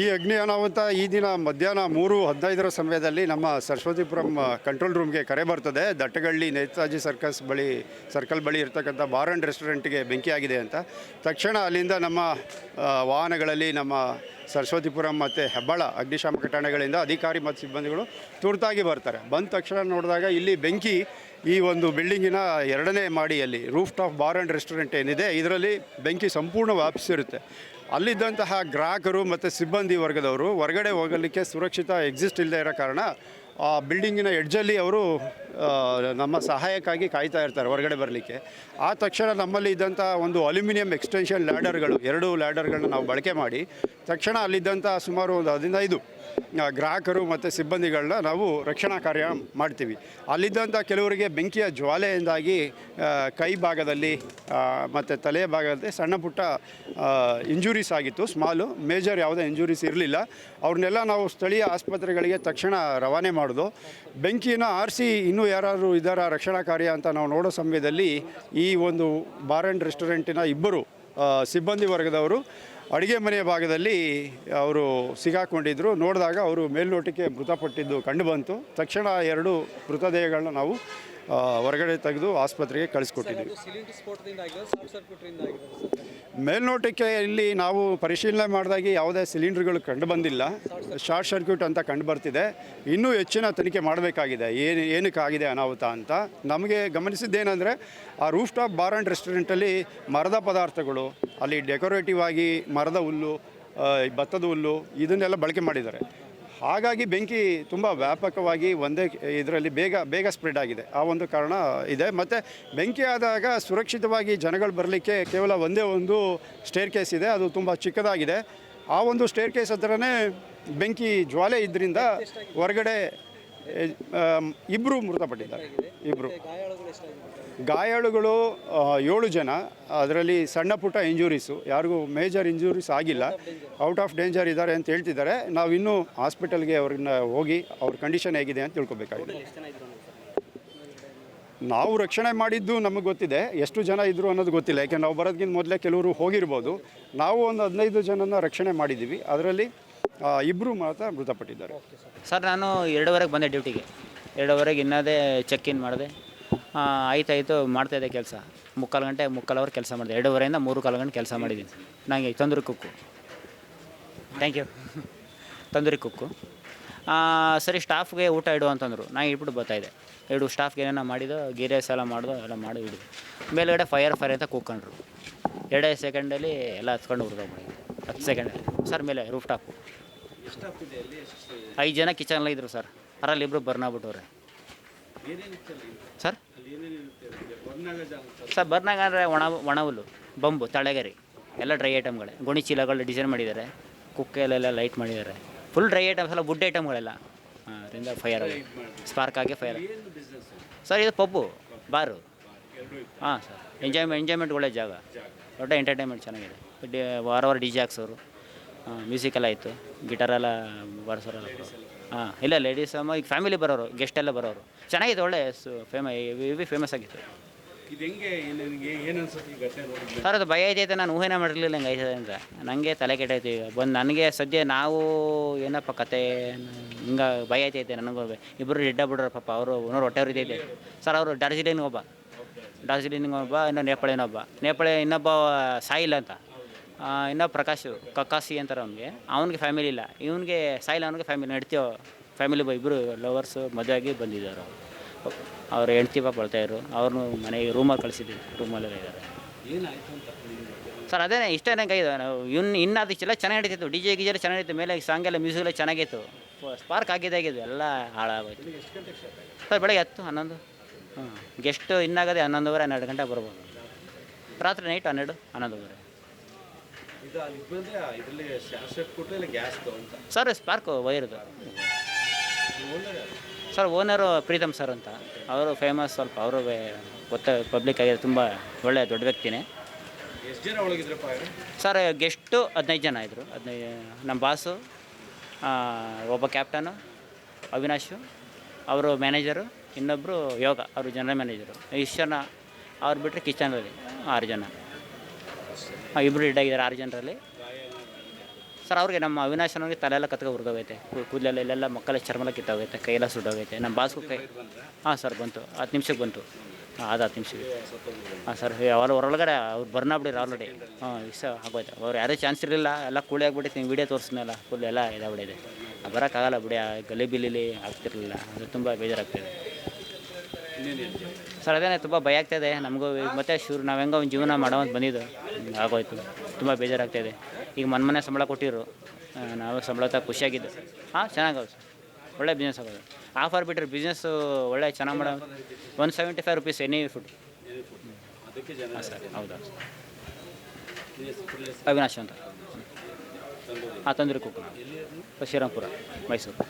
ಈ ಅಗ್ನಿ ಅನಾಹುತ ಈ ದಿನ ಮಧ್ಯಾಹ್ನ 3:15 ಸಮಯದಲ್ಲಿ ನಮ್ಮ ಸರಸ್ವತಿಪುರಂ ಕಂಟ್ರೋಲ್ ರೂಮ್ಗೆ ಕರೆ ಬರ್ತದೆ. ದಟ್ಟಗಳ್ಳಿ ನೇತಾಜಿ ಸರ್ಕಲ್ ಬಳಿ ಇರ್ತಕ್ಕಂಥ ಬಾರ್ ಆ್ಯಂಡ್ ರೆಸ್ಟೋರೆಂಟ್ಗೆ ಬೆಂಕಿಯಾಗಿದೆ ಅಂತ. ತಕ್ಷಣ ಅಲ್ಲಿಂದ ನಮ್ಮ ವಾಹನಗಳಲ್ಲಿ ನಮ್ಮ ಸರಸ್ವತಿಪುರಂ ಮತ್ತು ಹೆಬ್ಬಾಳ ಅಗ್ನಿಶಾಮಕ ಠಾಣೆಗಳಿಂದ ಅಧಿಕಾರಿ ಮತ್ತು ಸಿಬ್ಬಂದಿಗಳು ತುರ್ತಾಗಿ ಬರ್ತಾರೆ. ಬಂದ ತಕ್ಷಣ ನೋಡಿದಾಗ ಇಲ್ಲಿ ಬೆಂಕಿ ಈ ಒಂದು ಬಿಲ್ಡಿಂಗಿನ 2ನೇ ಮಹಡಿಯಲ್ಲಿ roof top bar and restaurant ಏನಿದೆ ಇದರಲ್ಲಿ ಬೆಂಕಿ ಸಂಪೂರ್ಣ ವ್ಯಾಪಿಸಿರುತ್ತೆ. ಅಲ್ಲಿದ್ದಂತಹ ಗ್ರಾಹಕರು ಮತ್ತು ಸಿಬ್ಬಂದಿ ವರ್ಗದವರು ಹೊರಗಡೆ ಹೋಗಲಿಕ್ಕೆ ಸುರಕ್ಷಿತ ಎಕ್ಸಿಸ್ಟ್ ಇಲ್ಲದೆ ಇರೋ ಕಾರಣ ಆ ಬಿಲ್ಡಿಂಗಿನ ಎಡ್ಜಲ್ಲಿ ಅವರು ನಮ್ಮ ಸಹಾಯಕ್ಕಾಗಿ ಕಾಯ್ತಾ ಇರ್ತಾರೆ ಹೊರಗಡೆ ಬರಲಿಕ್ಕೆ. ಆ ತಕ್ಷಣ ನಮ್ಮಲ್ಲಿ ಇದ್ದಂಥ ಒಂದು ಅಲ್ಯೂಮಿನಿಯಂ ಎಕ್ಸ್ಟೆನ್ಷನ್ ಲ್ಯಾಡರ್ಗಳು 2 ಲ್ಯಾಡರ್ಗಳನ್ನ ನಾವು ಬಳಕೆ ಮಾಡಿ ತಕ್ಷಣ ಅಲ್ಲಿದ್ದಂಥ ಸುಮಾರು ಒಂದು 15 ಗ್ರಾಹಕರು ಮತ್ತು ಸಿಬ್ಬಂದಿಗಳನ್ನ ನಾವು ರಕ್ಷಣಾ ಕಾರ್ಯ ಮಾಡ್ತೀವಿ. ಅಲ್ಲಿದ್ದಂಥ ಕೆಲವರಿಗೆ ಬೆಂಕಿಯ ಜ್ವಾಲೆಯಿಂದಾಗಿ ಕೈ ಭಾಗದಲ್ಲಿ ಮತ್ತು ತಲೆಯ ಭಾಗದಲ್ಲಿ ಸಣ್ಣ ಪುಟ್ಟ ಇಂಜುರೀಸ್ ಆಗಿತ್ತು. ಸ್ಮಾಲು, ಮೇಜರ್ ಯಾವುದೇ ಇಂಜುರೀಸ್ ಇರಲಿಲ್ಲ. ಅವ್ರನ್ನೆಲ್ಲ ನಾವು ಸ್ಥಳೀಯ ಆಸ್ಪತ್ರೆಗಳಿಗೆ ತಕ್ಷಣ ರವಾನೆ ಮಾಡೋದು. ಬೆಂಕಿನ ಆರಿಸಿ ಇನ್ನೂ ಯಾರು ಇದರ ರಕ್ಷಣಾ ಕಾರ್ಯ ಅಂತ ನಾವು ನೋಡೋ ಸಮಯದಲ್ಲಿ ಈ ಒಂದು ಬಾರ್ ಆ್ಯಂಡ್ ರೆಸ್ಟೋರೆಂಟಿನ 2 ಸಿಬ್ಬಂದಿ ವರ್ಗದವರು ಅಡುಗೆ ಮನೆಯ ಭಾಗದಲ್ಲಿ ಅವರು ಸಿಗಾಕೊಂಡಿದ್ದರು. ನೋಡಿದಾಗ ಅವರು ಮೇಲ್ನೋಟಕ್ಕೆ ಮೃತಪಟ್ಟಿದ್ದು ಕಂಡು ಬಂತು. ತಕ್ಷಣ 2 ಮೃತದೇಹಗಳನ್ನ ನಾವು ಹೊರಗಡೆ ತೆಗೆದು ಆಸ್ಪತ್ರೆಗೆ ಕಳಿಸ್ಕೊಟ್ಟಿದ್ವಿ. ಮೇಲ್ನೋಟಕ್ಕೆ ಇಲ್ಲಿ ನಾವು ಪರಿಶೀಲನೆ ಮಾಡಿದಾಗ ಯಾವುದೇ ಸಿಲಿಂಡರ್ಗಳು ಕಂಡು ಬಂದಿಲ್ಲ. ಶಾರ್ಟ್ ಸರ್ಕ್ಯೂಟ್ ಅಂತ ಕಂಡು ಬರ್ತಿದೆ. ಇನ್ನೂ ಹೆಚ್ಚಿನ ತನಿಖೆ ಮಾಡಬೇಕಾಗಿದೆ, ಏನಕ್ಕಾಗಿದೆ ಅನಾಹುತ ಅಂತ. ನಮಗೆ ಗಮನಿಸಿದ್ದೇನೆಂದರೆ ಆ ರೂಫ್ ಟಾಪ್ ಬಾರ್ ಆ್ಯಂಡ್ ರೆಸ್ಟೋರೆಂಟಲ್ಲಿ ಮರದ ಪದಾರ್ಥಗಳು, ಅಲ್ಲಿ ಡೆಕೋರೇಟಿವ್ ಆಗಿ ಮರದ ಹುಲ್ಲು, ಭತ್ತದ ಹುಲ್ಲು ಇದನ್ನೆಲ್ಲ ಬಳಕೆ ಮಾಡಿದ್ದಾರೆ. ಹಾಗಾಗಿ ಬೆಂಕಿ ತುಂಬ ವ್ಯಾಪಕವಾಗಿ ಒಂದೇ ಇದರಲ್ಲಿ ಬೇಗ ಸ್ಪ್ರೆಡ್ ಆಗಿದೆ. ಆ ಒಂದು ಕಾರಣ ಇದೆ. ಮತ್ತು ಬೆಂಕಿ ಆದಾಗ ಸುರಕ್ಷಿತವಾಗಿ ಜನಗಳು ಬರಲಿಕ್ಕೆ ಕೇವಲ ಒಂದೇ ಒಂದು ಸ್ಟೇರ್ ಕೇಸ್ ಇದೆ, ಅದು ತುಂಬ ಚಿಕ್ಕದಾಗಿದೆ. ಆ ಒಂದು ಸ್ಟೇರ್ ಕೇಸ್ ಹತ್ರನೇ ಬೆಂಕಿ ಜ್ವಾಲೆ ಇದ್ದರಿಂದ ಹೊರಗಡೆ 2 ಮೃತಪಟ್ಟಿದ್ದಾರೆ. 2 ಗಾಯಾಳುಗಳು 7 ಜನ. ಅದರಲ್ಲಿ ಸಣ್ಣ ಪುಟ್ಟ ಇಂಜುರೀಸು, ಯಾರಿಗೂ ಮೇಜರ್ ಇಂಜುರೀಸ್ ಆಗಿಲ್ಲ. ಔಟ್ ಆಫ್ ಡೇಂಜರ್ ಇದ್ದಾರೆ ಅಂತ ಹೇಳ್ತಿದ್ದಾರೆ. ನಾವು ಇನ್ನೂ ಹಾಸ್ಪಿಟಲ್ಗೆ ಅವ್ರನ್ನ ಹೋಗಿ ಅವ್ರ ಕಂಡೀಷನ್ ಹೇಗಿದೆ ಅಂತ ತಿಳ್ಕೊಬೇಕಾಗಿದೆ. ನಾವು ರಕ್ಷಣೆ ಮಾಡಿದ್ದು ನಮಗೆ ಗೊತ್ತಿದೆ, ಎಷ್ಟು ಜನ ಇದ್ದರು ಅನ್ನೋದು ಗೊತ್ತಿಲ್ಲ. ಯಾಕೆಂದ್ರೆ ನಾವು ಬರೋದಕ್ಕಿಂತ ಮೊದಲೇ ಕೆಲವರು ಹೋಗಿರ್ಬೋದು. ನಾವು ಒಂದು 15 ಜನನ ರಕ್ಷಣೆ ಮಾಡಿದ್ದೀವಿ. ಅದರಲ್ಲಿ 2 ಮಾತ್ರ ಮೃತಪಟ್ಟಿದ್ದಾರೆ. ಸರ್, ನಾನು 2:15 ಬಂದೆ ಡ್ಯೂಟಿಗೆ. 2:15 ಇನ್ನದೇ ಚೆಕ್ ಇನ್ ಮಾಡಿದೆ. ಆಯ್ತಾಯಿತು, ಮಾಡ್ತಾಯಿದ್ದೆ ಕೆಲಸ. 3 ಅವರ್ ಕೆಲಸ ಮಾಡಿದೆ. 2:15 3 ಗಂಟೆ ಕೆಲಸ ಮಾಡಿದ್ದೀನಿ. ನನಗೆ tandoori cook. Thank you. Tandoori cook. ಸರಿ, ಸ್ಟಾಫ್ಗೆ ಊಟ ಇಡು ಅಂತಂದರು. ನಾನು ಇಟ್ಬಿಟ್ಟು ಬರ್ತಾಯಿದ್ದೆ. ಸ್ಟಾಫ್ಗೆ ಏನೇನೋ ಮಾಡಿದ್ದು, ಗೀ ರೈಸ್ ಎಲ್ಲ ಮಾಡಿ ಇಡು. ಮೇಲುಗಡೆ ಫೈರ್ ಅಂತ ಕೂತ್ಕೊಂಡ್ರು. 2 ಸೆಕೆಂಡಲ್ಲಿ ಎಲ್ಲ ಹತ್ಕೊಂಡು ಹುರಿದೋಗ್ಬಿಡಿ. 10 ಸೆಕೆಂಡಲ್ಲಿ ಸರ್. ಮೇಲೆ ರೂಫ್ ಟಾಪು 5 ಜನ ಕಿಚನಲ್ಲಿ ಇದ್ದರು ಸರ್. ಅದರಲ್ಲಿ 2 ಬರ್ನಾಗ್ಬಿಟ್ಟವ್ರೆ ಸರ್. ಬರ್ನಾಗ ಅಂದರೆ ಒಣ ಹುಲ್ಲು, ಬಂಬು, ತಳೆಗರಿ ಎಲ್ಲ ಡ್ರೈ ಐಟಮ್ಗಳೇ. ಗೋಣಿ ಚೀಲಗಳು ಡಿಸೈನ್ ಮಾಡಿದ್ದಾರೆ. ಕುಕ್ಕೆಲ್ಲ ಲೈಟ್ ಮಾಡಿದ್ದಾರೆ. ಫುಲ್ ಡ್ರೈ ಐಟಮ್ಸ್ ಎಲ್ಲ, ವುಡ್ ಐಟಮ್ಗಳೆಲ್ಲ. ಅದರಿಂದ ಫೈರ್ ಸ್ಪಾರ್ಕ್ ಆಗಿ ಫೈರ್. ಸರ್, ಇದು ಪಬ್ಬು, ಬಾರು. ಹಾಂ ಸರ್, ಎಂಜಾಯ್ಮೆಂಟ್ ಒಳ್ಳೆ ಜಾಗ. ದೊಡ್ಡ ಎಂಟರ್ಟೈನ್ಮೆಂಟ್ ಚೆನ್ನಾಗಿದೆ. ವಾರ DJ ಹಾಕ್ಸೋರು, ಮ್ಯೂಸಿಕ್ ಎಲ್ಲ ಇತ್ತು, ಗಿಟಾರೆಲ್ಲ ಬಾರಿಸೋರಲ್ಲ. ಹಾಂ, ಇಲ್ಲ ಲೇಡೀಸ್ ಈಗ ಫ್ಯಾಮಿಲಿ ಬರೋರು, ಗೆಸ್ಟ್ ಎಲ್ಲ ಬರೋರು. ಚೆನ್ನಾಗಿತ್ತು, ಒಳ್ಳೆ ಫೇಮಸ್ ಆಗಿತ್ತು. ಸರ್, ಅದು ಭಯ ಐತೈತೆ. ನಾನು ಊಹೆನೇ ಮಾಡಿರಲಿಲ್ಲ ಹಿಂಗೆ ಆಯ್ತದೆ ಅಂತ. ನನಗೆ ತಲೆ ಕೆಟ್ಟೈತೆ ಈಗ ಬಂದು. ನನಗೆ ಸದ್ಯ ನಾವು ಏನಪ್ಪ ಕತೆ ಹಿಂಗೆ ಭಯ ಐತೈತೆ. ನನಗೂ 2 ಡೆಡ್ ಬಿಡ್ರ ಪಾಪ. ಅವರು ಓನರ್ ಹೊಟ್ಟೆ ಉರಿತೈತೆ ಸರ್. ಅವರು ಡಾರ್ಜಿಲಿಂಗ್ ಒಬ್ಬ, ಇನ್ನೂ ನೇಪಾಳಿ ಇನ್ನೊಬ್ಬ ಸಾಯಿಲ್ ಅಂತ, ಇನ್ನೊಬ್ಬ ಪ್ರಕಾಶ್ ಕಕ್ಕಾಸಿ ಅಂತಾರೆ. ಅವನಿಗೆ ಫ್ಯಾಮಿಲಿ ಇಲ್ಲ. ಇವನಿಗೆ ಸಾಯಿಲ್, ಅವನಿಗೆ ಫ್ಯಾಮಿಲಿ ನಡ್ತೀವೋ. ಫ್ಯಾಮಿಲಿ 2 ಲವರ್ಸು ಮದುವೆ ಆಗಿ ಬಂದಿದ್ದಾರೆ. ಅವ್ರು ಹೆಂಡ್ತಿ ಪಾಪ ಬರ್ತಾಯಿದ್ರು. ಅವ್ರನ್ನೂ ಮನೆಗೆ ರೂಮಲ್ಲಿ ಕಳಿಸಿದ್ವಿ. ರೂಮಲ್ಲೆಲ್ಲ ಇದ್ದಾರೆ ಸರ್. ಅದೇ ಇಷ್ಟನೇ ಕೈ ನಾವು ಇನ್ನು ಅದು ಇಷ್ಟೆಲ್ಲ ಚೆನ್ನಾಗಿ ನಡೀತಿತ್ತು. DJ ಗೀಜೆಲ್ಲ ಚೆನ್ನಾಗಿತ್ತು. ಮೇಲೆ ಸಾಂಗೆಲ್ಲ ಮ್ಯೂಸಿಕೆಲ್ಲ ಚೆನ್ನಾಗಿತ್ತು. ಸ್ಪಾರ್ಕ್ ಆಗಿದ್ದಾಗಿದ್ದು ಎಲ್ಲ ಹಾಳಾಗೋಯ್ತು ಸರ್. ಬೆಳಗ್ಗೆ 10 11 ಗೆಸ್ಟ್ ಇನ್ನಾಗದೆ 11:30 12 ಗಂಟೆ ಬರ್ಬೋದು. ರಾತ್ರಿ ನೈಟ್ 12 11:30 ಸರ್. ಸ್ಪಾರ್ಕು ವೈರ್ದು ಸರ್. ಓನರು ಪ್ರೀತಮ್ ಸರ್ ಅಂತ, ಅವರು ಫೇಮಸ್ ಸ್ವಲ್ಪ. ಅವರು ಪಬ್ಲಿಕ್ ಆಗಿದೆ, ತುಂಬ ಒಳ್ಳೆಯ ದೊಡ್ಡ ವ್ಯಕ್ತಿನೇ. ಸರ್, ಗೆಸ್ಟು 15 ಜನ ಇದ್ದರು. 15 ನಮ್ಮ ಬಾಸು, ಒಬ್ಬ ಕ್ಯಾಪ್ಟನು ಅವಿನಾಶು, ಅವರು ಮ್ಯಾನೇಜರು, ಇನ್ನೊಬ್ಬರು ಯೋಗ, ಅವರು ಜನರಲ್ ಮ್ಯಾನೇಜರು. ಇಷ್ಟು ಜನ. ಅವ್ರು ಬಿಟ್ಟರೆ ಕಿಚನಲ್ಲಿ 6 ಜನ. 2 ಡೆಡ್ ಆಗಿದ್ದಾರೆ 6 ಜನರಲ್ಲಿ. ಸರ್ ಅವ್ರಿಗೆ ನಮ್ಮ ಅವಿನಾಶ್ ಅವ್ರಿಗೆ ತಲೆಯೆಲ್ಲ ಕತ್ಕೊ ಹುರಿದೋಗೈತೆ ಕೂದಲೆಲ್ಲ ಇಲ್ಲೆಲ್ಲ ಮಕ್ಕಳ ಚರ್ಮಲ ಕಿತ್ತೋಗೈತೆ ಕೈಯೆಲ್ಲ ಸುಟ್ಟೋಗೈತೆ ನಮ್ಮ ಬಾಸ್ಗೂ ಕೈ ಹಾಂ ಸರ್ ಬಂತು 10 ನಿಮಿಷಕ್ಕೆ ಬಂತು. ಹಾಂ ಅದು 10 ನಿಮಿಷಕ್ಕೆ. ಹಾಂ ಸರ್ ಅವರ ಹೊರಗಡೆ ಅವ್ರು ಬರ್ನ ಬಿಡಿರಿ ಆಲ್ರೆಡಿ. ಹಾಂ ವಿಷ ಆಗೋಯ್ತು. ಅವ್ರು ಯಾರೇ ಚಾನ್ಸ್ ಇರಲಿಲ್ಲ, ಎಲ್ಲ ಕೂಳಿ ಆಗ್ಬಿಟ್ಟಿತ್ತು. ವೀಡಿಯೋ ತೋರಿಸ್ನಲ್ಲ ಫುಲ್ ಎಲ್ಲ ಇದಾಗ್ಬಿಟ್ಟಿದೆ. ಬರೋಕ್ಕಾಗಲ್ಲ ಬಿಡಿ, ಆ ಗಲಿಬಿಲಿಲಿ ಆಗ್ತಿರಲಿಲ್ಲ. ಅದು ತುಂಬ ಬೇಜಾರಾಗ್ತಿದೆ ಸರ್. ಅದೇ ತುಂಬ ಭಯ ಆಗ್ತಾಯಿದೆ ನಮಗೂ. ಮತ್ತೆ ನಾವು ಹೆಂಗೋ ಒಂದು ಜೀವನ ಮಾಡೋ ಅಂತ ಬಂದಿದ್ದು ಆಗೋಯ್ತು. ತುಂಬ ಬೇಜಾರಾಗ್ತಾಯಿದೆ. ಈಗ ಮನೆ ಸಂಬಳ ಕೊಟ್ಟಿರು, ನಾವು ಸಂಬಳ ಖುಷಿಯಾಗಿದ್ದು. ಹಾಂ ಚೆನ್ನಾಗವು ಸರ್, ಒಳ್ಳೆ ಬಿಸ್ನೆಸ್ ಆಗೋದು. ಆಫರ್ ಬಿಟ್ಟರೆ ಬಿಸ್ನೆಸ್ಸು ಒಳ್ಳೆ ಚೆನ್ನಾಗಿ ಮಾಡೋ. 175 ರುಪೀಸ್ ಎನಿ ಫುಡ್. ಹಾಂ ಸರ್, ಹೌದಾ ಅವಿನಾಶ್ ಅಂತ. ಹಾಂ ತಂದೂರಿ ಕುಕ್, ಶ್ರೀರಾಮ್ಪುರ, ಮೈಸೂರು.